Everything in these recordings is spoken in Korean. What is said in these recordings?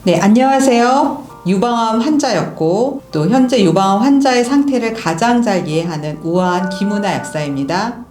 네, 안녕하세요. 유방암 환자였고 또 현재 유방암 환자의 상태를 가장 잘 이해하는 우아한 김은하 약사입니다.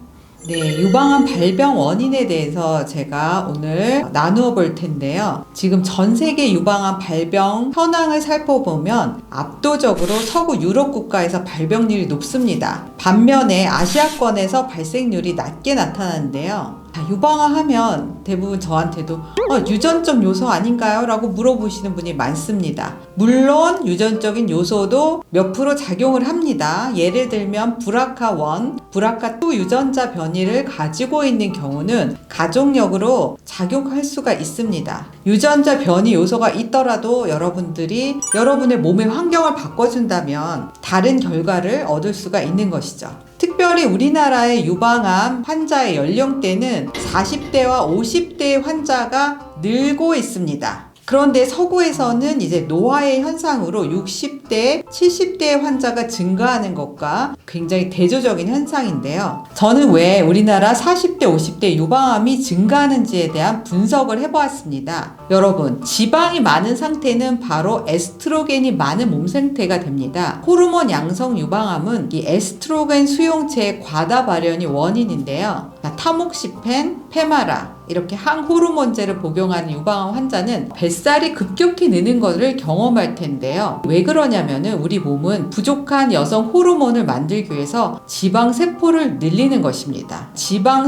네, 유방암 발병 원인에 대해서 제가 오늘 나누어 볼 텐데요. 지금 전 세계 유방암 발병 현황을 살펴보면 압도적으로 서구 유럽 국가에서 발병률이 높습니다. 반면에 아시아권에서 발생률이 낮게 나타나는데요. 유방암 하면 대부분 저한테도 유전적 요소 아닌가요? 라고 물어보시는 분이 많습니다. 물론 유전적인 요소도 몇 프로 작용을 합니다. 예를 들면 브라카1, 브라카2 유전자 변이를 가지고 있는 경우는 가족력으로 작용할 수가 있습니다. 유전자 변이 요소가 있더라도 여러분들이 여러분의 몸의 환경을 바꿔준다면 다른 결과를 얻을 수가 있는 것이죠. 특별히 우리나라의 유방암 환자의 연령대는 40대와 50대의 환자가 늘고 있습니다. 그런데 서구에서는 이제 노화의 현상으로 60대, 70대의 환자가 증가하는 것과 굉장히 대조적인 현상인데요. 저는 왜 우리나라 40대, 50대 유방암이 증가하는지에 대한 분석을 해보았습니다. 여러분, 지방이 많은 상태는 바로 에스트로겐이 많은 몸 상태가 됩니다. 호르몬 양성 유방암은 이 에스트로겐 수용체의 과다 발현이 원인인데요. 타목시펜, 페마라 이렇게 항호르몬제를 복용하는 유방암 환자는 뱃살이 급격히 느는 것을 경험할 텐데요. 왜 그러냐면은 우리 몸은 부족한 여성 호르몬을 만들기 위해서 지방세포를 늘리는 것입니다.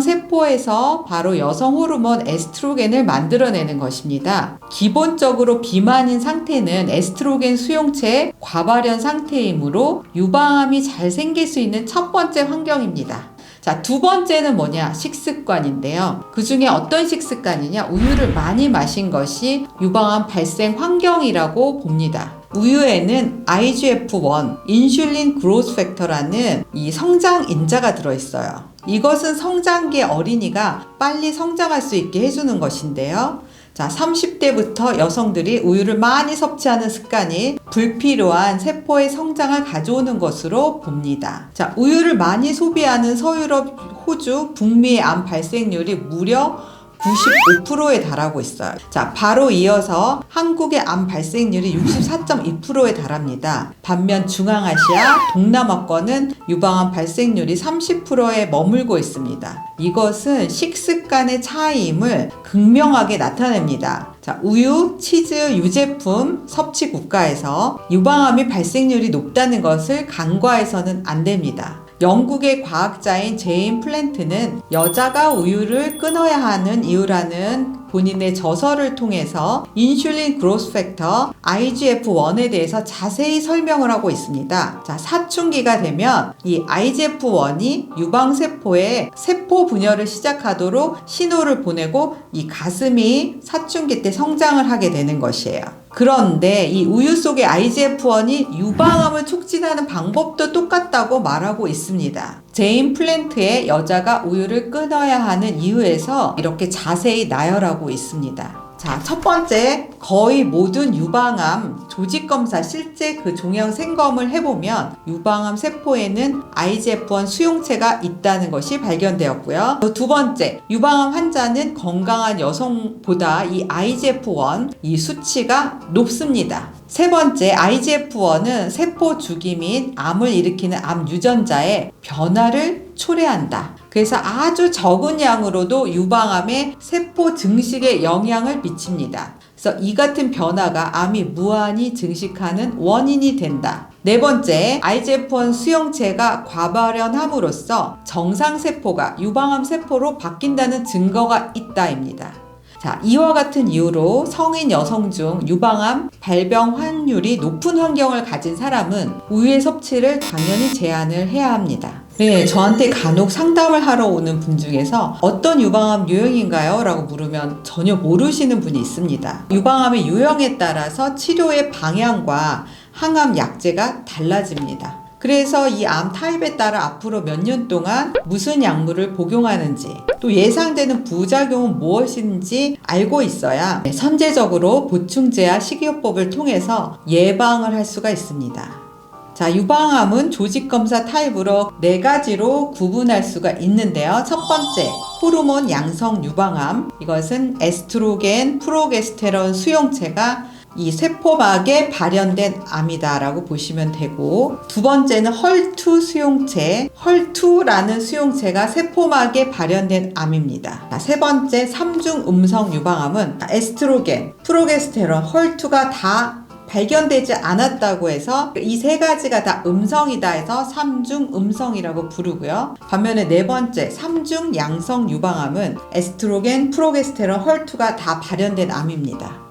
지방세포에서 바로 여성 호르몬 에스트로겐을 만들어내는 것입니다. 기본적으로 비만인 상태는 에스트로겐 수용체의 과발현 상태이므로 유방암이 잘 생길 수 있는 첫 번째 환경입니다. 자, 두 번째는 뭐냐? 식습관인데요. 그 중에 어떤 식습관이냐? 우유를 많이 마신 것이 유방암 발생 환경이라고 봅니다. 우유에는 IGF-1, 인슐린 그로스 팩터라는 이 성장 인자가 들어있어요. 이것은 성장기 어린이가 빨리 성장할 수 있게 해주는 것인데요. 자, 30대부터 여성들이 우유를 많이 섭취하는 습관이 불필요한 세포의 성장을 가져오는 것으로 봅니다. 자, 우유를 많이 소비하는 서유럽, 호주, 북미의 암 발생률이 무려 95%에 달하고 있어요. 자, 바로 이어서 한국의 암 발생률이 64.2%에 달합니다. 반면 중앙아시아, 동남아권은 유방암 발생률이 30%에 머물고 있습니다. 이것은 식습관의 차이임을 극명하게 나타냅니다. 자, 우유, 치즈, 유제품 섭취 국가에서 유방암이 발생률이 높다는 것을 간과해서는 안 됩니다. 영국의 과학자인 제인 플랜트는 여자가 우유를 끊어야 하는 이유라는 본인의 저서를 통해서 인슐린 그로스 팩터 IGF-1에 대해서 자세히 설명을 하고 있습니다. 자, 사춘기가 되면 이 IGF-1이 유방세포에 세포 분열을 시작하도록 신호를 보내고 이 가슴이 사춘기 때 성장을 하게 되는 것이에요. 그런데 이 우유 속의 IGF-1이 유방암을 촉진하는 방법도 똑같다고 말하고 있습니다. 제인 플랜트의 여자가 우유를 끊어야 하는 이유에서 이렇게 자세히 나열하고 있습니다. 자, 첫 번째, 거의 모든 유방암 조직검사 실제 그 종양 생검을 해보면 유방암 세포에는 IGF-1 수용체가 있다는 것이 발견되었고요. 두 번째, 유방암 환자는 건강한 여성보다 이 IGF-1 이 수치가 높습니다. 세 번째, IGF-1은 세포 주기 및 암을 일으키는 암 유전자의 변화를 초래한다. 그래서 아주 적은 양으로도 유방암의 세포 증식에 영향을 미칩니다. 그래서 이 같은 변화가 암이 무한히 증식하는 원인이 된다. 네 번째, IGF-1 수용체가 과발현함으로써 정상세포가 유방암 세포로 바뀐다는 증거가 있다입니다. 자, 이와 같은 이유로 성인 여성 중 유방암 발병 확률이 높은 환경을 가진 사람은 우유의 섭취를 당연히 제한을 해야 합니다. 네, 저한테 간혹 상담을 하러 오는 분 중에서 어떤 유방암 유형인가요? 라고 물으면 전혀 모르시는 분이 있습니다. 유방암의 유형에 따라서 치료의 방향과 항암 약제가 달라집니다. 그래서 이 암 타입에 따라 앞으로 몇 년 동안 무슨 약물을 복용하는지 또 예상되는 부작용은 무엇인지 알고 있어야 선제적으로 보충제와 식이요법을 통해서 예방을 할 수가 있습니다. 자, 유방암은 조직검사 타입으로 4가지로 구분할 수가 있는데요. 첫 번째, 호르몬 양성 유방암. 이것은 에스트로겐, 프로게스테론 수용체가 이 세포막에 발현된 암이다라고 보시면 되고, 두 번째는 헐투 수용체. 헐투라는 수용체가 세포막에 발현된 암입니다. 세 번째, 삼중 음성 유방암은 에스트로겐, 프로게스테론, 헐투가 다 발견되지 않았다고 해서 이 세 가지가 다 음성이다 해서 삼중 음성이라고 부르고요. 반면에 네 번째, 삼중 양성 유방암은 에스트로겐, 프로게스테론, 헐투가 다 발현된 암입니다.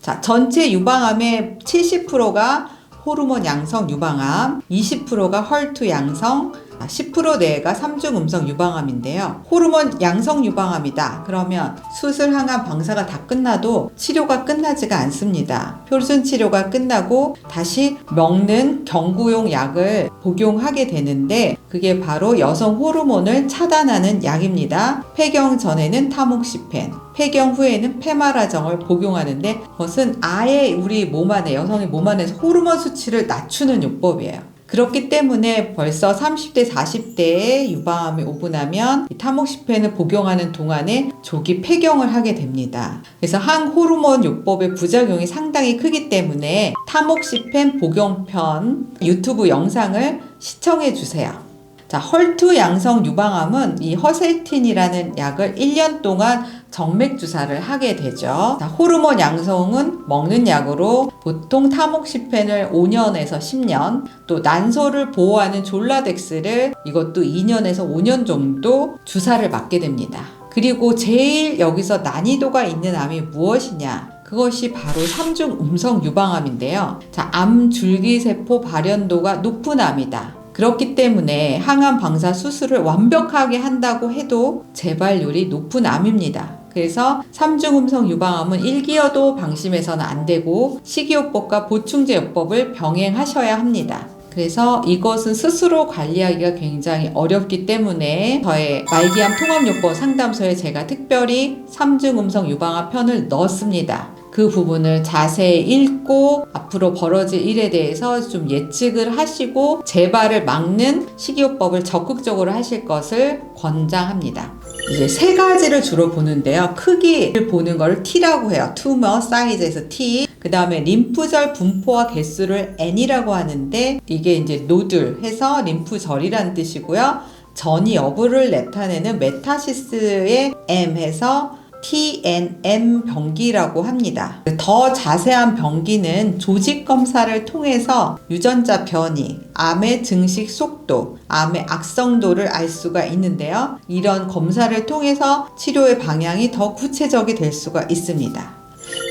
자, 전체 유방암의 70%가 호르몬 양성 유방암, 20%가 헐투 양성, 10% 내가 삼중 음성 유방암인데요. 호르몬 양성 유방암이다. 그러면 수술, 항암, 방사가 다 끝나도 치료가 끝나지가 않습니다. 표준 치료가 끝나고 다시 먹는 경구용 약을 복용하게 되는데, 그게 바로 여성 호르몬을 차단하는 약입니다. 폐경 전에는 타목시펜, 폐경 후에는 페마라정을 복용하는데, 그것은 아예 우리 몸 안에, 여성의 몸 안에서 호르몬 수치를 낮추는 요법이에요. 그렇기 때문에 벌써 30대, 40대에 유방암이 오고 나면 타목시펜을 복용하는 동안에 조기 폐경을 하게 됩니다. 그래서 항호르몬 요법의 부작용이 상당히 크기 때문에 타목시펜 복용편 유튜브 영상을 시청해 주세요. 자, 헐투 양성 유방암은 이 허셀틴이라는 약을 1년 동안 정맥 주사를 하게 되죠. 자, 호르몬 양성은 먹는 약으로 보통 타목시펜을 5년에서 10년, 또 난소를 보호하는 졸라덱스를 이것도 2년에서 5년 정도 주사를 맞게 됩니다. 그리고 제일 여기서 난이도가 있는 암이 무엇이냐? 그것이 바로 삼중 음성 유방암인데요. 자, 암 줄기세포 발현도가 높은 암이다. 그렇기 때문에 항암 방사 수술을 완벽하게 한다고 해도 재발률이 높은 암입니다. 그래서 삼중음성 유방암은 1기여도 방심해서는 안 되고 식이요법과 보충제요법을 병행하셔야 합니다. 그래서 이것은 스스로 관리하기가 굉장히 어렵기 때문에 저의 말기암 통합요법 상담소에 제가 특별히 삼중음성 유방암 편을 넣었습니다. 그 부분을 자세히 읽고 앞으로 벌어질 일에 대해서 좀 예측을 하시고 재발을 막는 식이요법을 적극적으로 하실 것을 권장합니다. 이제 세 가지를 주로 보는데요. 크기를 보는 걸 T라고 해요. 투머 사이즈에서 T. 그 다음에 림프절 분포와 개수를 N이라고 하는데, 이게 이제 노들 해서 림프절이라는 뜻이고요. 전이 여부를 나타내는 메타시스의 M 해서 TNM 병기라고 합니다. 더 자세한 병기는 조직 검사를 통해서 유전자 변이, 암의 증식 속도, 암의 악성도를 알 수가 있는데요. 이런 검사를 통해서 치료의 방향이 더 구체적이 될 수가 있습니다.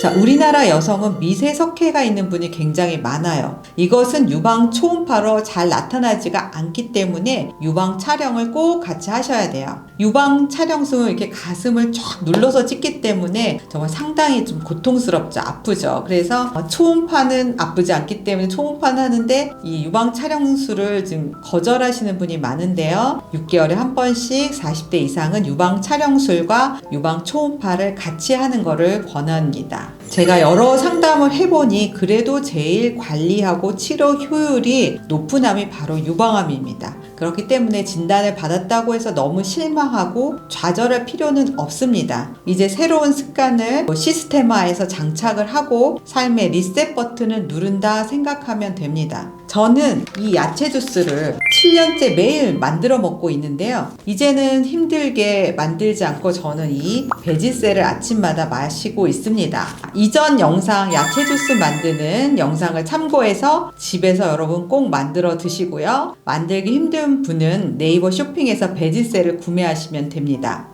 자, 우리나라 여성은 미세석회가 있는 분이 굉장히 많아요. 이것은 유방 초음파로 잘 나타나지가 않기 때문에 유방 촬영을 꼭 같이 하셔야 돼요. 유방 촬영술은 이렇게 가슴을 쫙 눌러서 찍기 때문에 정말 상당히 좀 고통스럽죠. 아프죠. 그래서 초음파는 아프지 않기 때문에 초음파는 하는데, 이 유방 촬영술을 지금 거절하시는 분이 많은데요. 6개월에 한 번씩 40대 이상은 유방 촬영술과 유방 초음파를 같이 하는 것을 권합니다. 제가 여러 상담을 해보니 그래도 제일 관리하고 치료 효율이 높은 암이 바로 유방암입니다. 그렇기 때문에 진단을 받았다고 해서 너무 실망하고 좌절할 필요는 없습니다. 이제 새로운 습관을 시스템화해서 장착을 하고 삶의 리셋 버튼을 누른다 생각하면 됩니다. 저는 이 야채 주스를 7년째 매일 만들어 먹고 있는데요. 이제는 힘들게 만들지 않고 저는 이 베지셀을 아침마다 마시고 있습니다. 이전 영상 야채 주스 만드는 영상을 참고해서 집에서 여러분 꼭 만들어 드시고요. 만들기 힘든 분은 네이버 쇼핑에서 베지셀을 구매하시면 됩니다.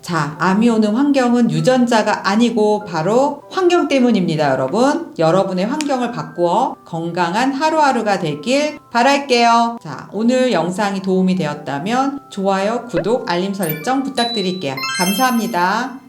자, 암이 오는 환경은 유전자가 아니고 바로 환경 때문입니다, 여러분. 여러분의 환경을 바꾸어 건강한 하루하루가 되길 바랄게요. 자, 오늘 영상이 도움이 되었다면 좋아요, 구독, 알림 설정 부탁드릴게요. 감사합니다.